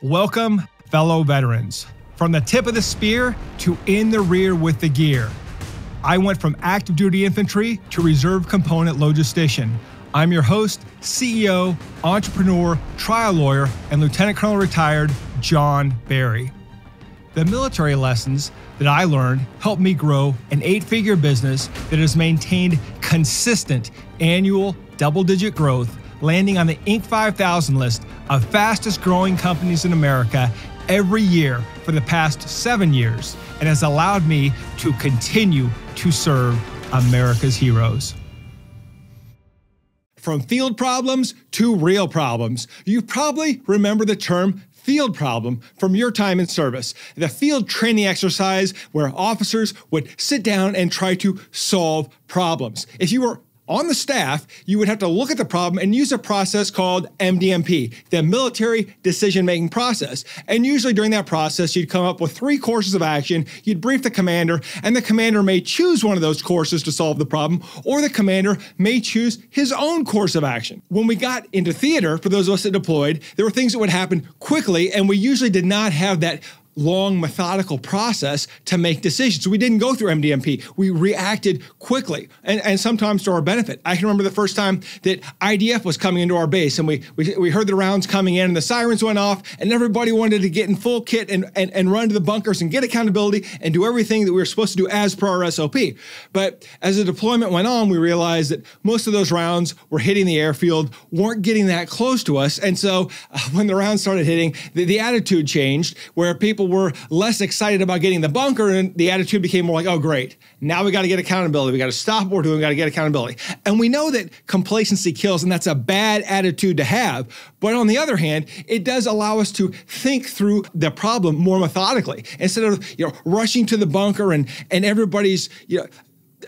Welcome, fellow veterans. From the tip of the spear to in the rear with the gear. I went from active duty infantry to reserve component logistician. I'm your host, CEO, entrepreneur, trial lawyer, and Lieutenant Colonel retired John Barry. The military lessons that I learned helped me grow an 8-figure business that has maintained consistent annual double-digit growth, landing on the Inc. 5000 list of fastest growing companies in America every year for the past 7 years, and has allowed me to continue to serve America's heroes. From field problems to real problems, you probably remember the term field problem from your time in service. The field training exercise where officers would sit down and try to solve problems. If you were on the staff, you would have to look at the problem and use a process called MDMP, the military decision-making process. And usually during that process, you'd come up with 3 courses of action, you'd brief the commander, and the commander may choose one of those courses to solve the problem, or the commander may choose his own course of action. When we got into theater, for those of us that deployed, there were things that would happen quickly, and we usually did not have that long methodical process to make decisions. We didn't go through MDMP. We reacted quickly and sometimes to our benefit. I can remember the first time that IDF was coming into our base and we heard the rounds coming in and the sirens went off and everybody wanted to get in full kit and run to the bunkers and get accountability and do everything that we were supposed to do as per our SOP. But as the deployment went on, we realized that most of those rounds were hitting the airfield, weren't getting that close to us. And so when the rounds started hitting, the attitude changed where people were less excited about getting the bunker and the attitude became more like, oh, great. Now we got to get accountability. We got to stop what we're doing. We got to get accountability. And we know that complacency kills and that's a bad attitude to have. But on the other hand, it does allow us to think through the problem more methodically instead of, rushing to the bunker and everybody's,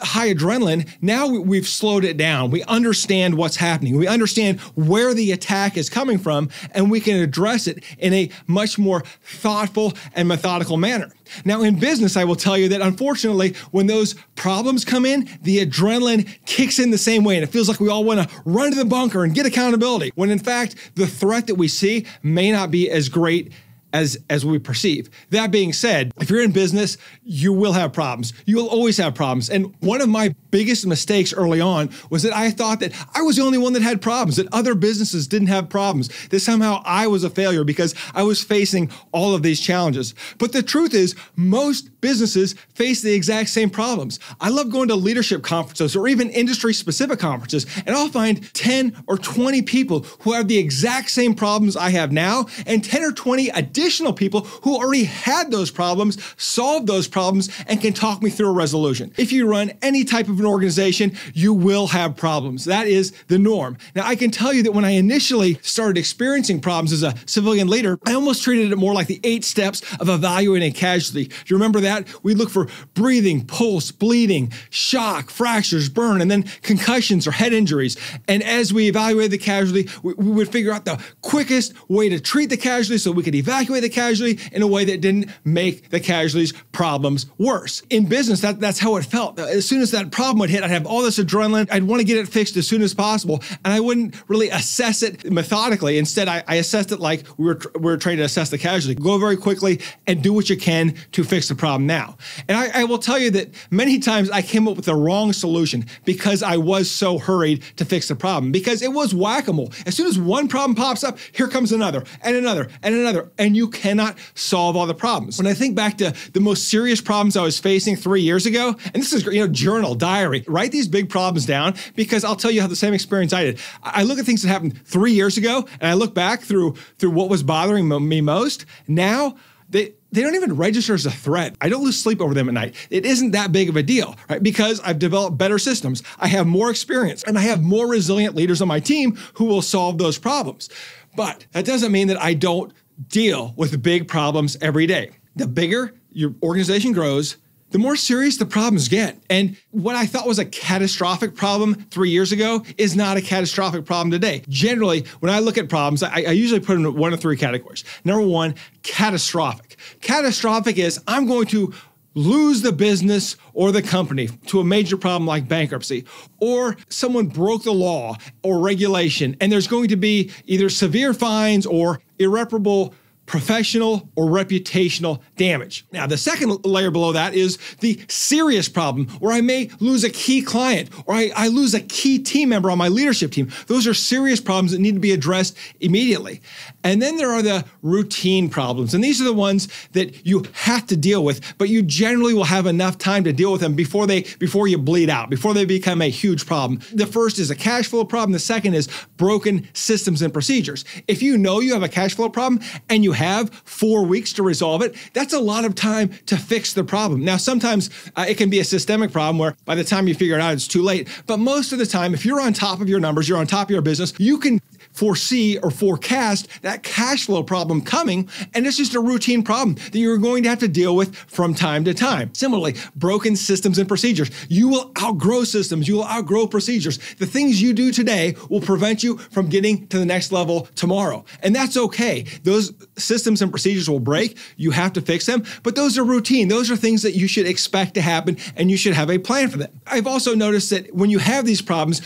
high adrenaline. Now we've slowed it down. We understand what's happening. We understand where the attack is coming from, and we can address it in a much more thoughtful and methodical manner. Now, in business, I will tell you that unfortunately, when those problems come in, the adrenaline kicks in the same way, and it feels like we all want to run to the bunker and get accountability, when in fact, the threat that we see may not be as great as we perceive. That being said, if you're in business, you will have problems. You will always have problems. And one of my biggest mistakes early on was that I thought that I was the only one that had problems, that other businesses didn't have problems, that somehow I was a failure because I was facing all of these challenges. But the truth is, most businesses face the exact same problems. I love going to leadership conferences or even industry-specific conferences, and I'll find 10 or 20 people who have the exact same problems I have now, and 10 or 20 additional people who already had those problems, solved those problems, and can talk me through a resolution. If you run any type of an organization, you will have problems. That is the norm. Now, I can tell you that when I initially started experiencing problems as a civilian leader, I almost treated it more like the 8 steps of evaluating a casualty. Do you remember that? We look for breathing, pulse, bleeding, shock, fractures, burn, and then concussions or head injuries. And as we evaluated the casualty, we would figure out the quickest way to treat the casualty so we could evacuate the casualty in a way that didn't make the casualty's problems worse. In business, that's how it felt. As soon as that problem would hit, I'd have all this adrenaline. I'd want to get it fixed as soon as possible. And I wouldn't really assess it methodically. Instead, I assessed it like we were trying to assess the casualty. Go very quickly and do what you can to fix the problem now. And I will tell you that many times I came up with the wrong solution because I was so hurried to fix the problem, because it was whack-a-mole. As soon as one problem pops up, here comes another and another and another, and you cannot solve all the problems. When I think back to the most serious problems I was facing 3 years ago, and this is, journal, diary, write these big problems down, because I'll tell you how the same experience I did. I look at things that happened 3 years ago, and I look back through what was bothering me most. Now, they don't even register as a threat. I don't lose sleep over them at night. It isn't that big of a deal, right? Because I've developed better systems. I have more experience, and I have more resilient leaders on my team who will solve those problems. But that doesn't mean that I don't deal with the big problems every day. The bigger your organization grows, the more serious the problems get. And what I thought was a catastrophic problem 3 years ago is not a catastrophic problem today. Generally, when I look at problems, I usually put them in 1 of 3 categories. Number 1, catastrophic. Catastrophic is I'm going to lose the business or the company to a major problem like bankruptcy, or someone broke the law or regulation, and there's going to be either severe fines or irreparable professional or reputational damage. Now, the second layer below that is the serious problem where I may lose a key client or I lose a key team member on my leadership team. Those are serious problems that need to be addressed immediately. And then there are the routine problems. And these are the ones that you have to deal with, but you generally will have enough time to deal with them before you bleed out, before they become a huge problem. The first is a cash flow problem. The second is broken systems and procedures. If you know you have a cash flow problem and you have 4 weeks to resolve it, that's a lot of time to fix the problem. Now, sometimes it can be a systemic problem where by the time you figure it out, it's too late. But most of the time, if you're on top of your numbers, you're on top of your business, you can foresee or forecast that cash flow problem coming, and it's just a routine problem that you're going to have to deal with from time to time. Similarly, broken systems and procedures. You will outgrow systems, you will outgrow procedures. The things you do today will prevent you from getting to the next level tomorrow, and that's okay. Those systems and procedures will break, you have to fix them, but those are routine. Those are things that you should expect to happen, and you should have a plan for them. I've also noticed that when you have these problems,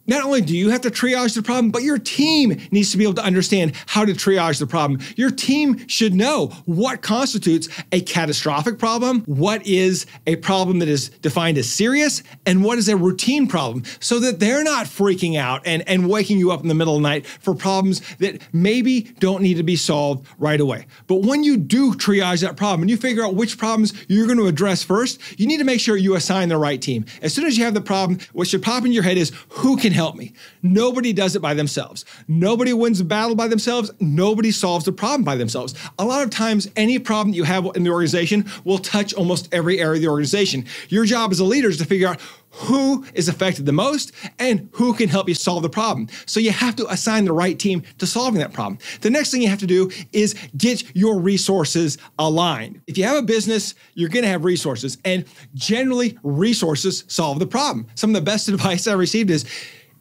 not only do you have to triage the problem, but your team needs to be able to understand how to triage the problem. Your team should know what constitutes a catastrophic problem, what is a problem that is defined as serious, and what is a routine problem, so that they're not freaking out and waking you up in the middle of the night for problems that maybe don't need to be solved right away. But when you do triage that problem and you figure out which problems you're going to address first, you need to make sure you assign the right team. As soon as you have the problem, what should pop in your head is, who can help me? Nobody does it by themselves. Nobody wins the battle by themselves. Nobody solves the problem by themselves. A lot of times, any problem you have in the organization will touch almost every area of the organization. Your job as a leader is to figure out who is affected the most and who can help you solve the problem. So you have to assign the right team to solving that problem. The next thing you have to do is get your resources aligned. If you have a business, you're going to have resources, and generally resources solve the problem. Some of the best advice I received is,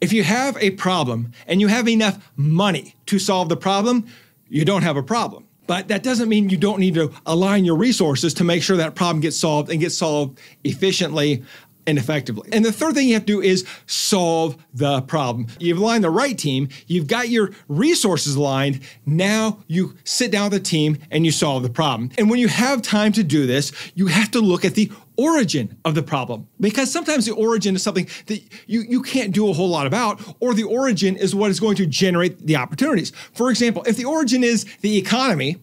if you have a problem and you have enough money to solve the problem, you don't have a problem. But that doesn't mean you don't need to align your resources to make sure that problem gets solved and gets solved efficiently and effectively. And the third thing you have to do is solve the problem. You've aligned the right team, you've got your resources aligned, now you sit down with the team and you solve the problem. And when you have time to do this, you have to look at the origin of the problem, because sometimes the origin is something that you can't do a whole lot about, or the origin is what is going to generate the opportunities. For example, if the origin is the economy,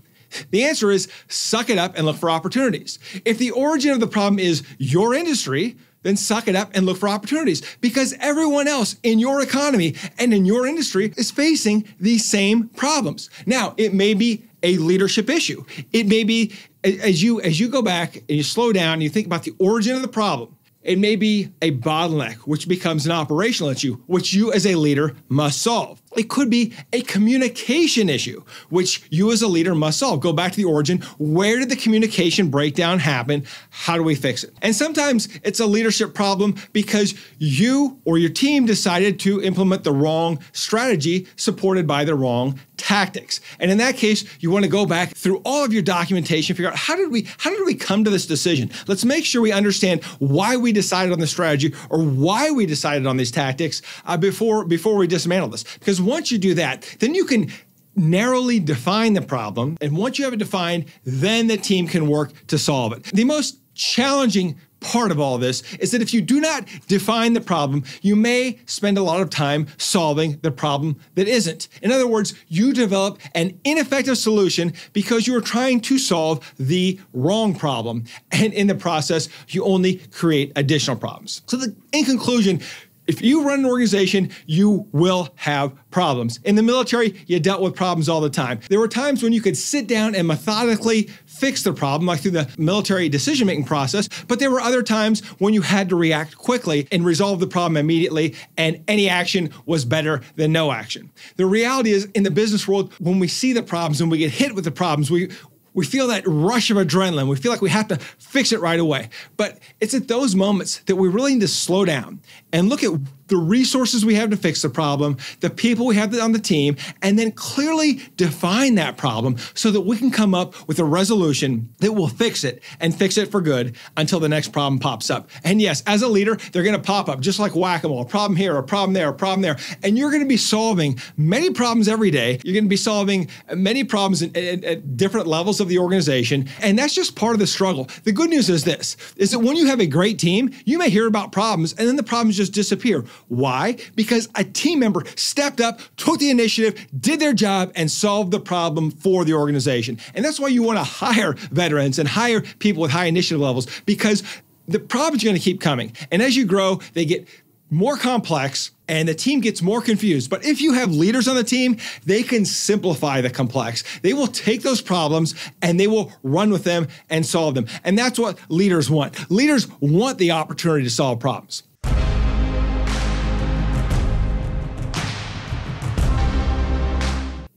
the answer is suck it up and look for opportunities. If the origin of the problem is your industry, then suck it up and look for opportunities, because everyone else in your economy and in your industry is facing these same problems. Now, it may be a leadership issue. It may be, as you go back and you slow down and you think about the origin of the problem, it may be a bottleneck, which becomes an operational issue, which you as a leader must solve. It could be a communication issue, which you as a leader must solve. Go back to the origin. Where did the communication breakdown happen? How do we fix it? And sometimes it's a leadership problem because you or your team decided to implement the wrong strategy supported by the wrong tactics. And in that case, you want to go back through all of your documentation, figure out how did we come to this decision? Let's make sure we understand why we decided on the strategy or why we decided on these tactics before we dismantle this. Because once you do that, then you can narrowly define the problem. And once you have it defined, then the team can work to solve it. The most challenging part of all this is that if you do not define the problem, you may spend a lot of time solving the problem that isn't. In other words, you develop an ineffective solution because you are trying to solve the wrong problem. And in the process, you only create additional problems. So in conclusion, if you run an organization, you will have problems. In the military, you dealt with problems all the time. There were times when you could sit down and methodically fix the problem, like through the military decision-making process, but there were other times when you had to react quickly and resolve the problem immediately, and any action was better than no action. The reality is, in the business world, when we see the problems and we get hit with the problems, we feel that rush of adrenaline. We feel like we have to fix it right away. But it's at those moments that we really need to slow down and look at the resources we have to fix the problem, the people we have on the team, and then clearly define that problem so that we can come up with a resolution that will fix it and fix it for good until the next problem pops up. And yes, as a leader, they're going to pop up just like whack-a-mole, a problem here, a problem there, a problem there. And you're going to be solving many problems every day. You're going to be solving many problems at different levels of the organization. And that's just part of the struggle. The good news is this, is that when you have a great team, you may hear about problems and then the problems just disappear. Why? Because a team member stepped up, took the initiative, did their job, and solved the problem for the organization. And that's why you want to hire veterans and hire people with high initiative levels, because the problems are going to keep coming. And as you grow, they get more complex and the team gets more confused. But if you have leaders on the team, they can simplify the complex. They will take those problems and they will run with them and solve them. And that's what leaders want. Leaders want the opportunity to solve problems.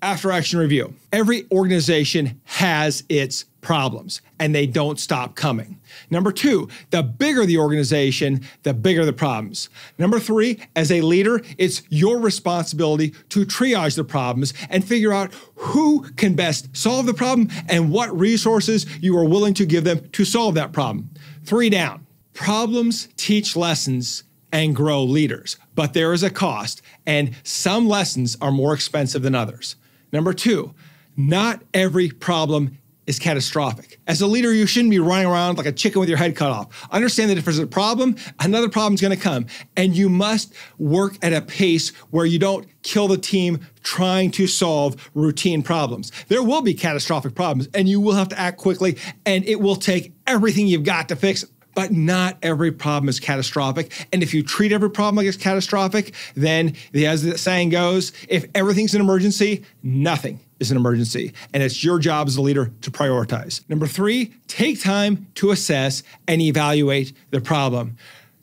After action review. Every organization has its problems and they don't stop coming. Number two, the bigger the organization, the bigger the problems. Number three, as a leader, it's your responsibility to triage the problems and figure out who can best solve the problem and what resources you are willing to give them to solve that problem. 3 down. Problems teach lessons and grow leaders, but there is a cost, and some lessons are more expensive than others. Number two, not every problem is catastrophic. As a leader, you shouldn't be running around like a chicken with your head cut off. Understand that if there's a problem, another problem is going to come. And you must work at a pace where you don't kill the team trying to solve routine problems. There will be catastrophic problems and you will have to act quickly and it will take everything you've got to fix it. But not every problem is catastrophic. And if you treat every problem like it's catastrophic, then as the saying goes, if everything's an emergency, nothing is an emergency. And it's your job as a leader to prioritize. Number three, take time to assess and evaluate the problem.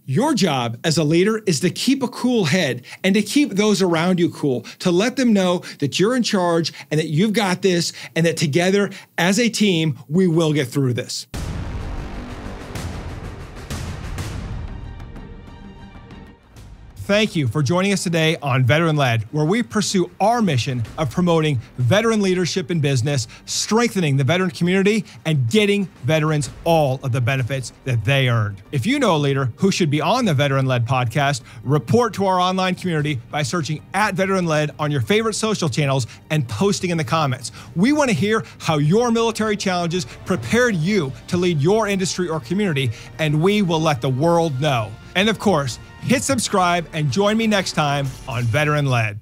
Your job as a leader is to keep a cool head and to keep those around you cool, to let them know that you're in charge and that you've got this and that together as a team, we will get through this. Thank you for joining us today on Veteran Led, where we pursue our mission of promoting veteran leadership in business, strengthening the veteran community, and getting veterans all of the benefits that they earned. If you know a leader who should be on the Veteran Led podcast, report to our online community by searching @Veteran Led on your favorite social channels and posting in the comments. We want to hear how your military challenges prepared you to lead your industry or community, and we will let the world know. And of course, hit subscribe and join me next time on Veteran Led.